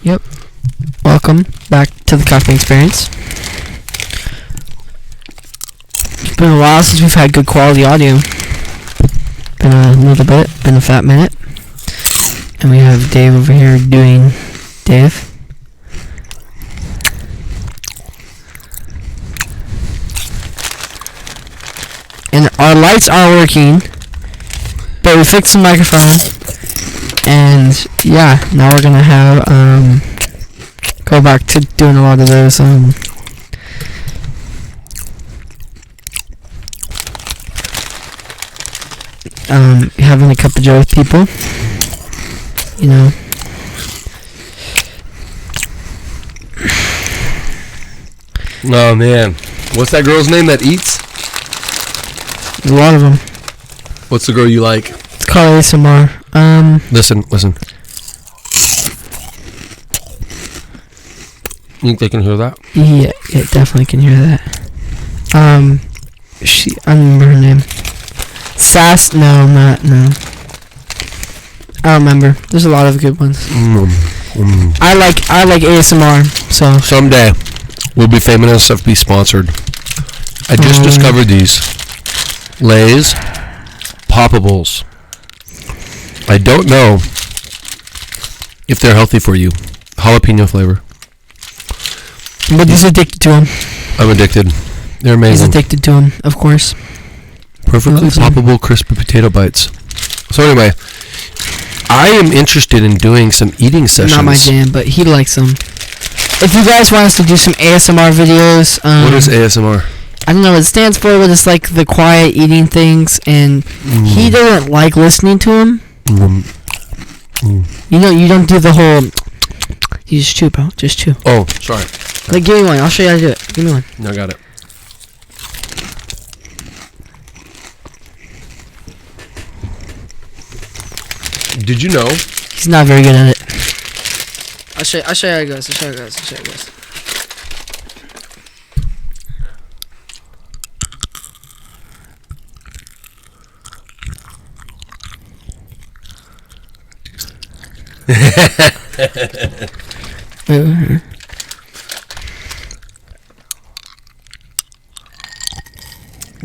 Yep. Welcome back to the Coffee Experience. It's been a while since we've had good quality audio. Been a little bit, been a fat minute. And we have Dave over here doing Dave. And our lights are working, but we fixed the microphone. And yeah, now we're gonna have go back to doing a lot of those having a cup of joe with people, you know. Oh man, what's that girl's name that eats? There's a lot of them. What's the girl you like? It's called ASMR. Listen. You think they can hear that? Yeah, definitely can hear that. I don't remember her name. Sass? No. I don't remember. There's a lot of good ones. I like ASMR. So someday we'll be famous enough to be sponsored. I just discovered these Lay's Poppables. I don't know if they're healthy for you. Jalapeno flavor. But he's addicted to them. I'm addicted. They're amazing. He's addicted to them, of course. Perfectly poppable crispy potato bites. So anyway, I am interested in doing some eating sessions. Not my jam, but he likes them. If you guys want us to do some ASMR videos, what is ASMR? I don't know what it stands for, but it's like the quiet eating things, and he doesn't like listening to them. You know, you don't do the whole. You just chew, bro. Just chew. Oh, sorry. Like, give me one. I'll show you how to do it. Give me one. No, I got it. Did you know? He's not very good at it. I'll show you how it goes. Wait.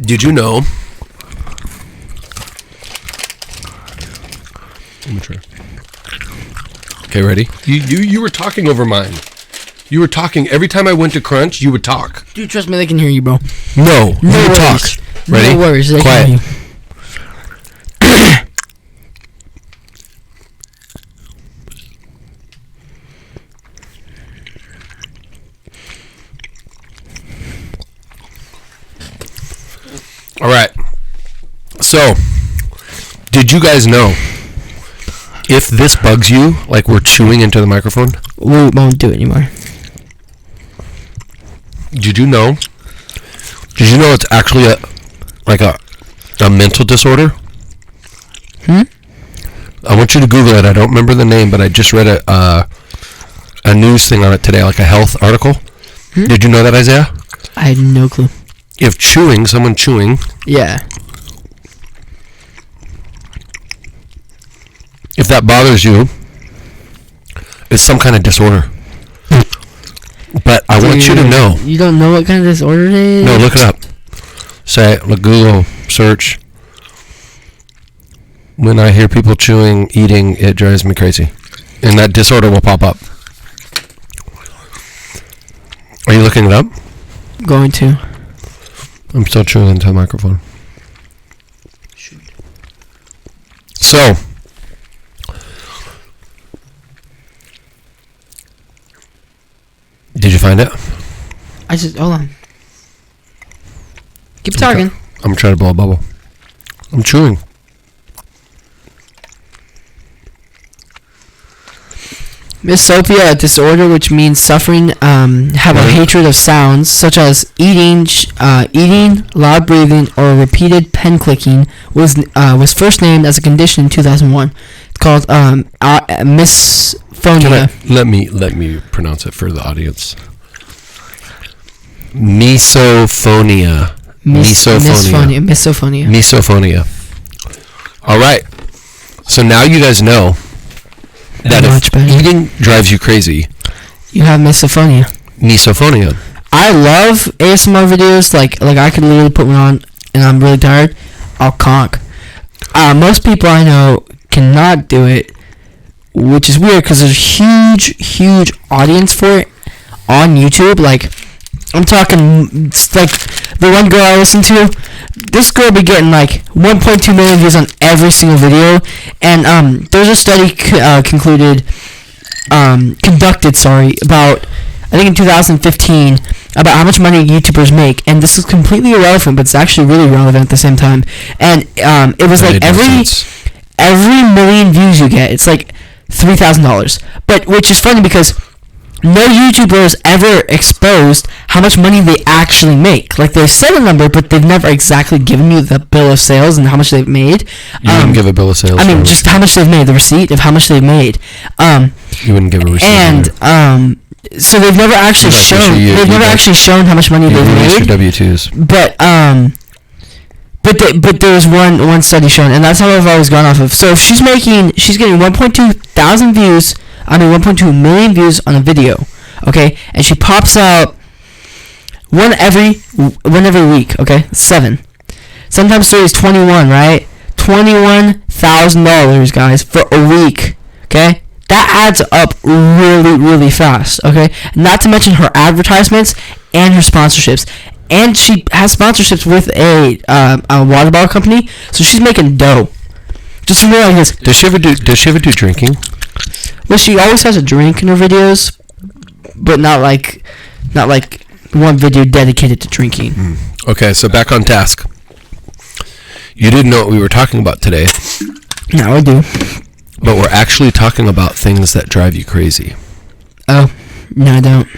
Did you know? Let me try. Okay, ready? You were talking over mine. You were talking every time I went to crunch. You would talk. Dude, trust me, they can hear you, bro. No, you would talk. Ready? No worries, they Quiet. can hear you. All right. So, did you guys know if this bugs you, like we're chewing into the microphone? We won't do it anymore. Did you know? Did you know it's actually a mental disorder? I want you to Google it. I don't remember the name, but I just read a news thing on it today, like a health article. Did you know that, Isaiah? I had no clue. If someone chewing, yeah, if that bothers you, it's some kind of disorder. But I want you to know. You don't know what kind of disorder it is? No, look it up. Say, look, Google, search. When I hear people chewing, eating, it drives me crazy. And that disorder will pop up. Are you looking it up? Going to. I'm still chewing into the microphone. So, did you find it? Hold on. Keep talking. I'm trying to blow a bubble. I'm chewing. Misopia, a disorder which means suffering, have a hatred of sounds such as eating, loud breathing, or repeated pen clicking. Was first named as a condition in 2001. It's called misphonia. Let me pronounce it for the audience. Misophonia. Misophonia. All right. So now you guys know that if eating drives you crazy, You have misophonia. Misophonia. I love ASMR videos. Like I could literally put one on, and I'm really tired. I'll conk. Most people I know cannot do it, which is weird because there's a huge audience for it on YouTube. Like, I'm talking, like, the one girl I listen to, this girl be getting like 1.2 million views on every single video, and there's a study conducted, about, I think in 2015, about how much money YouTubers make, and this is completely irrelevant, but it's actually really relevant at the same time. And it was like every million views you get, it's like $3,000. But which is funny because no YouTuber has ever exposed how much money they actually make. Like, they said a number, but they've never exactly given you the bill of sales and how much they've made. You wouldn't give a bill of sales. I mean, just how much they've made, the receipt of how much they've made. You wouldn't give a receipt. And so they've never actually shown. They've never actually shown how much money they've made. W-2s. But there was one study shown, and that's how I've always gone off of. So if she's getting 1.2 million views on a video, okay, and she pops out one every week, okay, 7. Sometimes 3 is 21, right? $21,000, guys, for a week, okay? That adds up really, really fast, okay? Not to mention her advertisements and her sponsorships. And she has sponsorships with a water bottle company, so she's making dough. Just to realize this. Does she ever do drinking? Well, she always has a drink in her videos, but not like one video dedicated to drinking. Okay, so back on task. You didn't know what we were talking about today. Now I do. But we're actually talking about things that drive you crazy. Oh, no, I don't.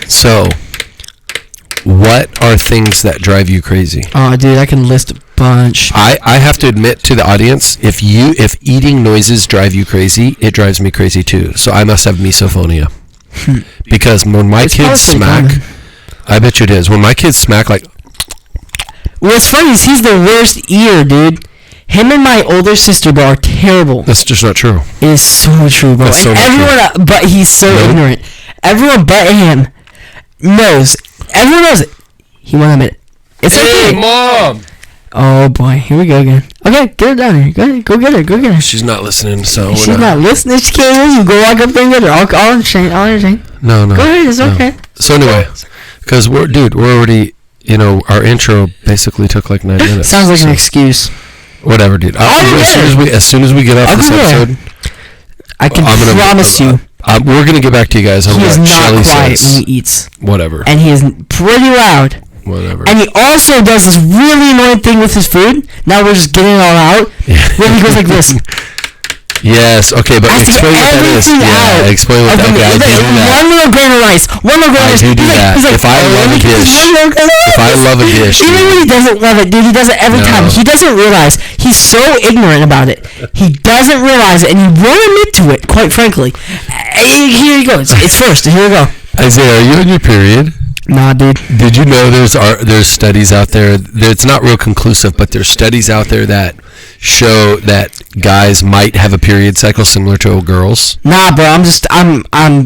So, what are things that drive you crazy? Oh, dude, I can list a bunch. I have to admit to the audience, if eating noises drive you crazy, it drives me crazy too. So I must have misophonia. Because when my kids smack, I bet you it is. When my kids smack, like... What's funny is he's the worst eater, dude. Him and my older sister, bro, are terrible. That's just not true. It is so true, bro. That's and everyone, but he's so ignorant. Everyone but him knows. Everyone knows it. He won't admit it. It's hey, okay. Mom! Oh, boy. Here we go again. Okay, get her down here. Go get her. She's not listening, so... She's not listening. She can't hear you. Go walk up there and get her. I'll entertain. No. Go ahead. It's okay. So anyway, because we're already... our intro basically took like 9 minutes. Sounds like an excuse. Whatever, dude. As soon as we get off this episode, I can promise you, we're gonna get back to you guys. He is not quiet when he eats. Whatever. And he is pretty loud. Whatever. And he also does this really annoying thing with his food. Now we're just getting it all out. When he goes like this. Yes, okay, but explain what that is. Yeah, explain what that is. One little grain of rice. I do that. If I love a dish, even when he doesn't love it, dude, he does it every time. He doesn't realize. He's so ignorant about it. He doesn't realize it, and he won't admit to it, quite frankly. Here he goes. It's first. Here we go. Isaiah, are you on your period? Nah, dude. Did you know there's studies out there? It's not real conclusive, but there's studies out there that show that guys might have a period cycle similar to girls. Nah, bro. I'm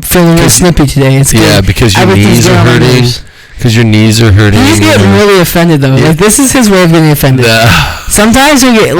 feeling real snippy today. It's yeah, because your knees are hurting. Because your knees are hurting. He's getting really offended though. Yeah. Like, this is his way of getting offended. Sometimes we get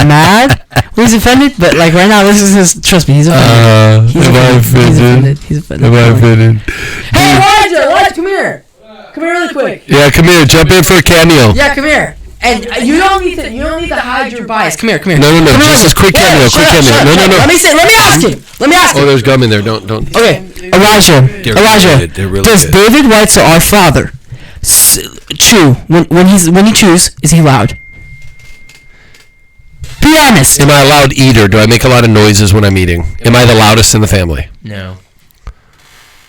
mad when he's offended, but like right now, this is his. Trust me, he's offended. He's offended. Am I offended? Hey, Elijah, come here. Come here really quick. Yeah, come here. Jump in for a cameo. Yeah, come here. And you don't need to hide your bias. Come here. No. Just quick cameo. No. Let me ask him. Oh, there's gum in there. Don't. Okay, Elijah. They're really does good. David White's our father chew when he chews? Is he loud? Be honest. Am I a loud eater? Do I make a lot of noises when I'm eating? Am I the loudest in the family? No.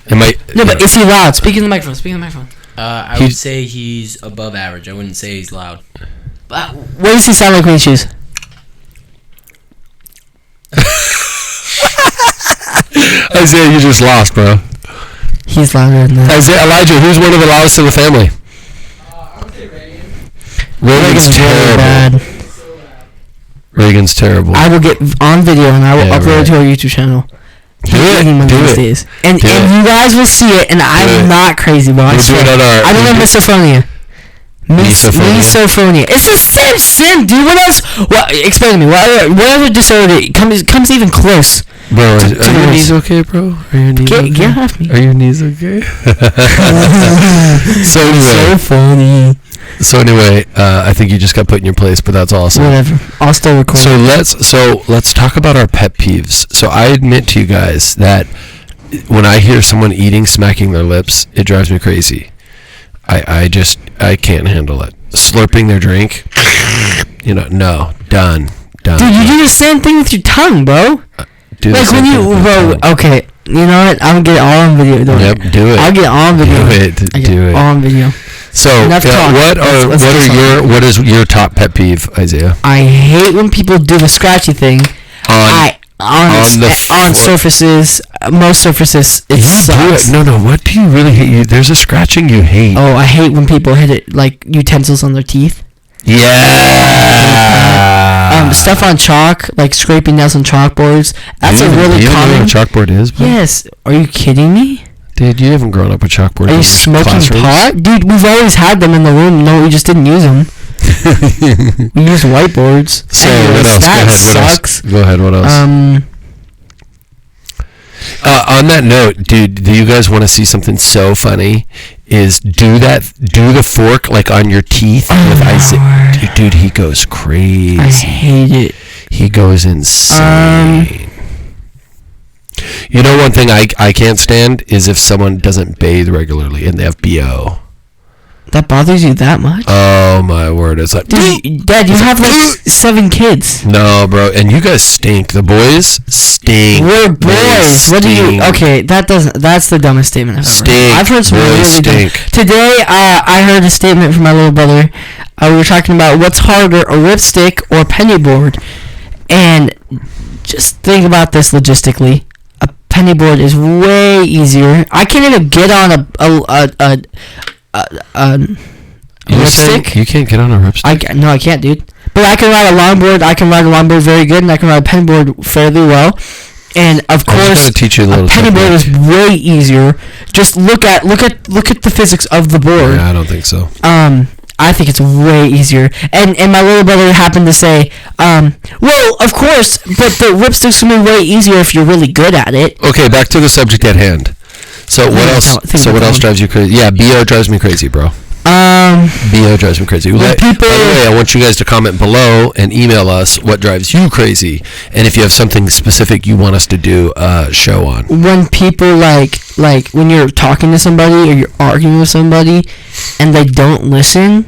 But is he loud? Speak in the microphone. I would say he's above average. I wouldn't say he's loud. What does he sound like when he chews? Isaiah, you just lost, bro. He's louder than that. Elijah, who's one of the loudest in the family? I would say Reagan. Reagan's terrible. Bad. Reagan's terrible. I will get on video and I will upload it to our YouTube channel. eating one of these days. And you guys will see it, and I'm not crazy, bro. I swear. I don't know misophonia. Misophonia. It's the same shit, dude. What else? Well, explain to me. What other disorder comes even close? Bro, are your knees okay, bro? Are your knees okay? Get off me. Are your knees okay? So funny. So anyway, I think you just got put in your place, but that's awesome. Whatever. I'll still record. So let's talk about our pet peeves. So I admit to you guys that when I hear someone eating, smacking their lips, it drives me crazy. I can't handle it. Slurping their drink, no, done. Dude, you do the same thing with your tongue, bro. Like when okay, you know what? I'm gonna get all on video. Yep, do it. I'll get all on video. Do it. All on video. So, what is your top pet peeve, Isaiah? I hate when people do the scratchy thing. On surfaces, most surfaces, it sucks. No, what do you really hate? There's a scratching you hate. Oh, I hate when people hit it like utensils on their teeth. Yeah. Stuff on chalk, like scraping nails on chalkboards. That's a really common. You know what a chalkboard is? Bro? Yes. Are you kidding me? Dude, you haven't grown up with chalkboards. Are you smoking pot? Dude, we've always had them in the room. No, we just didn't use them. We use whiteboards. So what else? That sucks. Go ahead. What else? On that note, dude, do you guys want to see something so funny? Is do the fork like on your teeth with Isaac. Dude, he goes crazy. I hate it. He goes insane. You know, one thing I can't stand is if someone doesn't bathe regularly and they have BO. That bothers you that much? Oh my word! It's like, dude, Dad, you have like 7 kids. No, bro, and you guys stink. The boys stink. We're boys. What do you? Okay, that's the dumbest statement I've ever heard. I've heard some really dumb. Today, I heard a statement from my little brother. We were talking about what's harder, a ripstick or a penny board, and just think about this logistically. A penny board is way easier. I can't even get on a ripstick. You can't get on a ripstick? No, I can't, dude. But I can ride a longboard. I can ride a longboard very good, and I can ride a penny board fairly well. And of course, teach you a penny board is way easier. Just look at the physics of the board. Yeah, I don't think so. I think it's way easier. And my little brother happened to say, well, of course, but the ripstick's gonna be way easier if you're really good at it. Okay, back to the subject at hand. So what else? What else drives you crazy? Yeah, BO drives me crazy, bro. BO drives me crazy. By the way, I want you guys to comment below and email us what drives you crazy, and if you have something specific you want us to do a show on. When people like when you're talking to somebody or you're arguing with somebody, and they don't listen,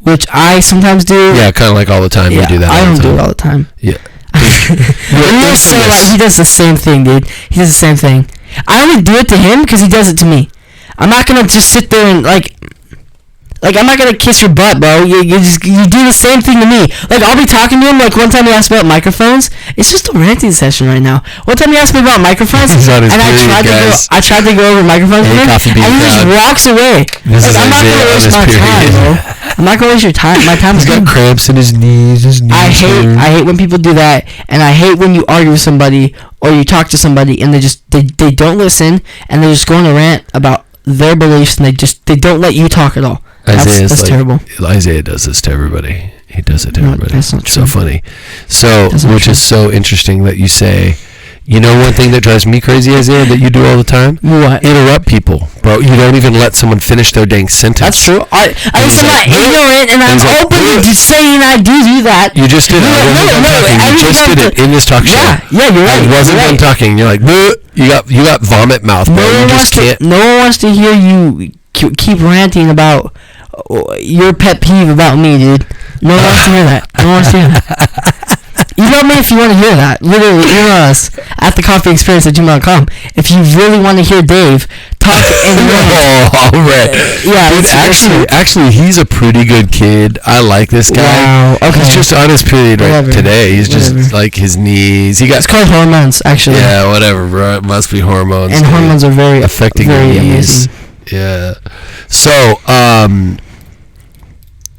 which I sometimes do. Yeah, kind of like all the time. Yeah, you do that. I don't do it all the time. Yeah. He does the same thing, dude. He does the same thing. I only do it to him because he does it to me. I'm not gonna just sit there and like I'm not gonna kiss your butt, bro. You do the same thing to me. Like I'll be talking to him. Like one time he asked me about microphones. It's just a ranting session right now. One time he asked me about microphones, and I tried to go over microphones with him, and he just walks away. I'm not gonna waste my time, bro. I'm not gonna waste your time. My time is good. He's got cramps in his knees. I hate when people do that, and I hate when you argue with somebody or you talk to somebody and they don't listen and they just go on a rant about their beliefs and they don't let you talk at all. That's terrible. Isaiah does this to everybody. He does it to everybody. That's not true. So funny. Which is so interesting that you say. You know one thing that drives me crazy, Isaiah, that you do all the time? What? Interrupt people, bro. You don't even let someone finish their dang sentence. That's true. I'm not ignorant, and I'm open to saying I do that. You just did it. You just did it in this talk show. Yeah, you're right. I wasn't done talking. You're like, you got vomit mouth, bro. You just can't. No one wants to hear you keep ranting about your pet peeve about me, dude. No one wants to hear that. No one wants to hear that. Email me if you want to hear that. Literally, email us at thecoffeeexperience@gmail.com if you really want to hear Dave talk and rant. All right. Yeah, dude, actually, he's a pretty good kid. I like this guy. Wow. Okay. He's just on his period today. He's just like his knees. It's called hormones, actually. Yeah, whatever, bro. It must be hormones. And hormones are very affecting very knees. amazing. Yeah.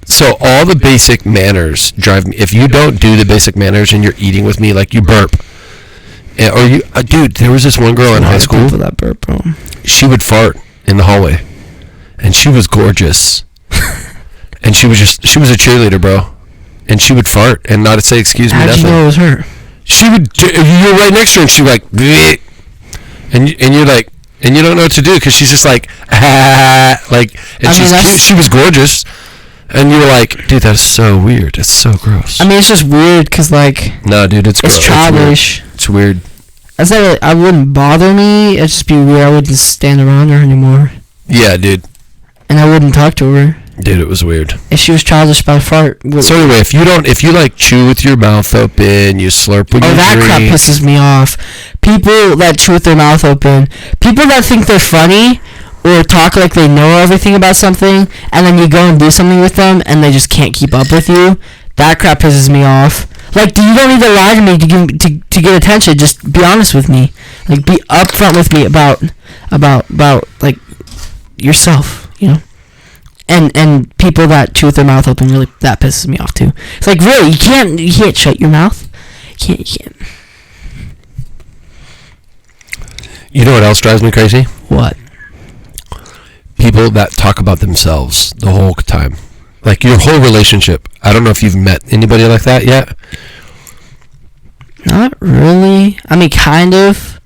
So all the basic manners drive me. If you don't do the basic manners and you're eating with me, like you burp, Or you, dude, there was this one girl in high school. For that burp, bro. She would fart in the hallway, and she was gorgeous. And she was a cheerleader, bro. And she would fart and not say excuse me. How'd you know it was her? She would. You were right next to her, and she like, bleh. And you're like, and you don't know what to do because she's just like, like, and she's cute. She was gorgeous, and you were like, dude, that's so weird. It's so gross. I mean, it's just weird because like. No, dude, it's childish. It's weird. I said I wouldn't bother me. It'd just be weird. I wouldn't stand around her anymore. Yeah, dude. And I wouldn't talk to her. Dude, it was weird. If she was childish about a fart. So anyway, if you like chew with your mouth open, you slurp when you drink. Oh, that crap pisses me off. People that chew with their mouth open. People that think they're funny or talk like they know everything about something, and then you go and do something with them, and they just can't keep up with you. That crap pisses me off. Like, you don't need to lie to me to get attention. Just be honest with me. Like, be upfront with me about like yourself. You know. And people that chew with their mouth open, really, that pisses me off too. It's like, really, you can't shut your mouth. You can't. You know what else drives me crazy? What? People that talk about themselves the whole time. Like your whole relationship. I don't know if you've met anybody like that yet. Not really. I mean, kind of.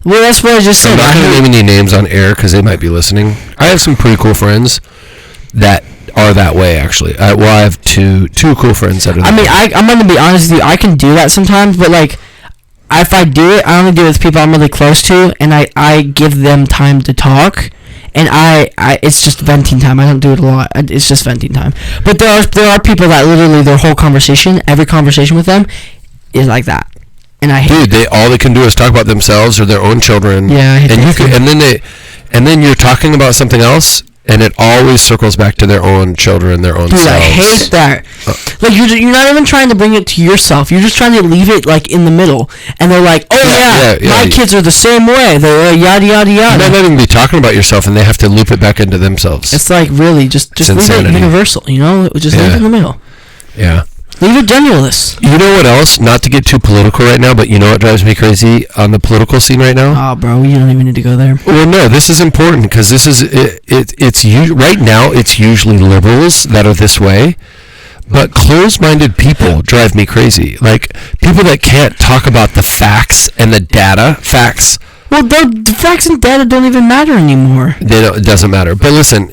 Well, that's what I just said. I'm not going to name any names on air because they might be listening. I have some pretty cool friends that are that way, actually. I have two cool friends that are that way. I'm going to be honest with you. I can do that sometimes, but, like, if I do it, I only do it with people I'm really close to, and I give them time to talk, and it's just venting time. I don't do it a lot. It's just venting time. But there are people that literally their whole conversation, every conversation with them, is like that. And I hate Dude, all they can do is talk about themselves or their own children. Yeah, I hate that and then you're talking about something else, and it always circles back to their own children, their own selves. Dude, I hate that. Like, you're not even trying to bring it to yourself. You're just trying to leave it, like, in the middle. And they're like, my kids are the same way. They're yada, yada, yada. You might not even be talking about yourself, and they have to loop it back into themselves. It's like, really, just leave it universal, you know? Just leave it in the middle. Yeah. Leave it genderless. You know what else? Not to get too political right now, but you know what drives me crazy on the political scene right now? Oh, bro, you don't even need to go there. Well, no, this is important because this is right now. It's usually liberals that are this way, but closed-minded people drive me crazy. Like people that can't talk about the facts and the data. Facts. Well, the facts and data don't even matter anymore. It doesn't matter. But listen,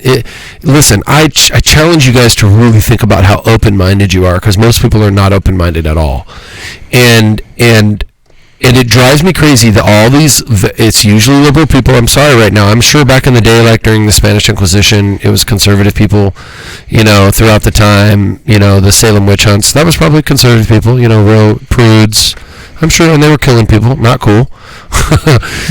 I challenge you guys to really think about how open-minded you are, because most people are not open-minded at all, and it drives me crazy that all these. It's usually liberal people. I'm sorry right now. I'm sure back in the day, like during the Spanish Inquisition, it was conservative people. You know, throughout the time, you know, the Salem witch hunts. That was probably conservative people. You know, real prudes. I'm sure, and they were killing people. Not cool.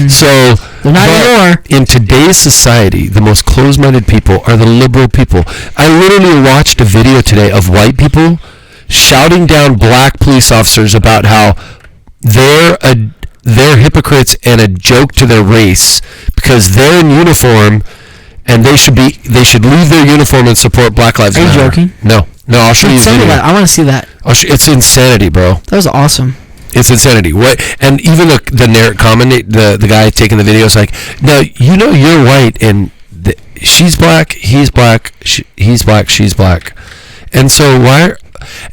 So they're not anymore. In today's society, the most closed-minded people are the liberal people. I literally watched a video today of white people shouting down black police officers about how they're hypocrites and a joke to their race because they're in uniform and they should leave their uniform and support Black Lives Matter. Are you joking? No, I'll show you the video. I want to see that. It's insanity, bro. That was awesome. It's insanity. What? And even the guy taking the video is like, no, you know you're white and she's black, he's black, he's black, she's black, and so why?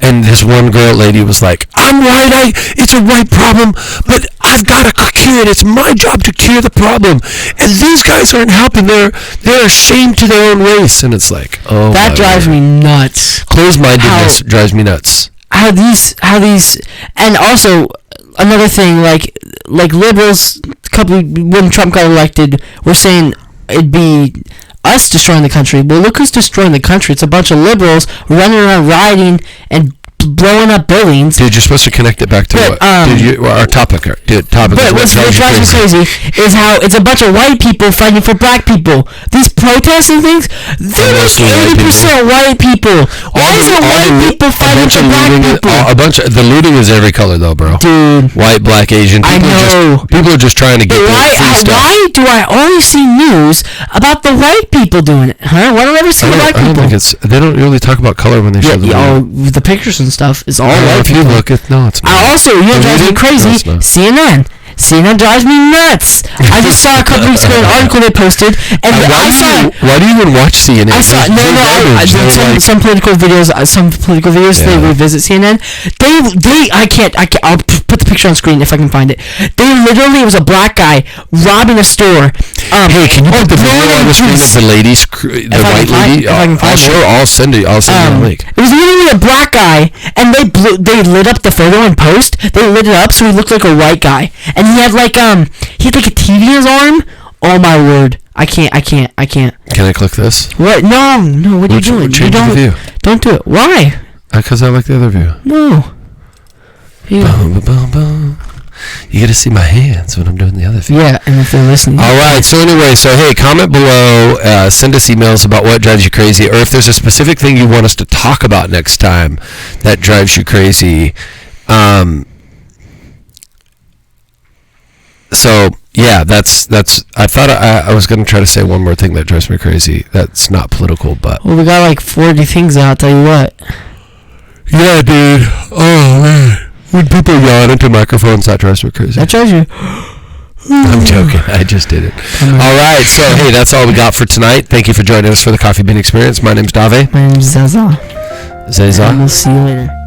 And this one lady was like, I'm white, it's a white problem, but I've got to cure it. It's my job to cure the problem. And these guys aren't helping. They're ashamed to their own race. And it's like, oh, that drives me nuts. Closed-mindedness drives me nuts. How these, and also another thing, like liberals, when Trump got elected, were saying it'd be us destroying the country. Well, look who's destroying the country. It's a bunch of liberals running around rioting and blowing up buildings. Dude, you're supposed to connect it back to our topic. But what drives me crazy is how it's a bunch of white people fighting for black people. These protests and things, they're like 80% white people. Why is it white people fighting for black people? The looting is every color though, bro. Dude. White, black, Asian. People are just trying to get why do I only see news about the white people doing it? Huh? Why don't I ever see the black people? They don't really talk about color when they show the pictures and stuff is all white if people. You look at it's not. Also, you know, drives me crazy. CNN CNN drives me nuts. I just saw a couple weeks ago an article they posted, and Why do you even watch CNN? I saw some political videos. They revisit CNN. I'll put the picture on screen if I can find it. It was a black guy robbing a store. Hey, can you put the video on the screen of the ladies, the white lady? I'll send you a link. It was literally a black guy, and they lit up the photo in post. They lit it up so he looked like a white guy, and he had like a TV in his arm. Oh my word! I can't. Can I click this? What? No. What are you doing? Change the view. Don't do it. Why? Because I like the other view. No. You get to see my hands when I'm doing the other view. Yeah, and if they're listening. All right. So anyway, hey, comment below. Send us emails about what drives you crazy, or if there's a specific thing you want us to talk about next time that drives you crazy. So yeah, that's. I thought I was going to try to say one more thing that drives me crazy. That's not political, but. Well, we got like 40 things. I'll tell you what. Yeah, dude. Oh man. When people yawn into microphones, that drives me crazy. That drives you. I'm joking. I just did it. All right. So, hey, that's all we got for tonight. Thank you for joining us for the Coffee Bean Experience. My name's Dave. My name's Zaza. Zaza. And we'll see you later.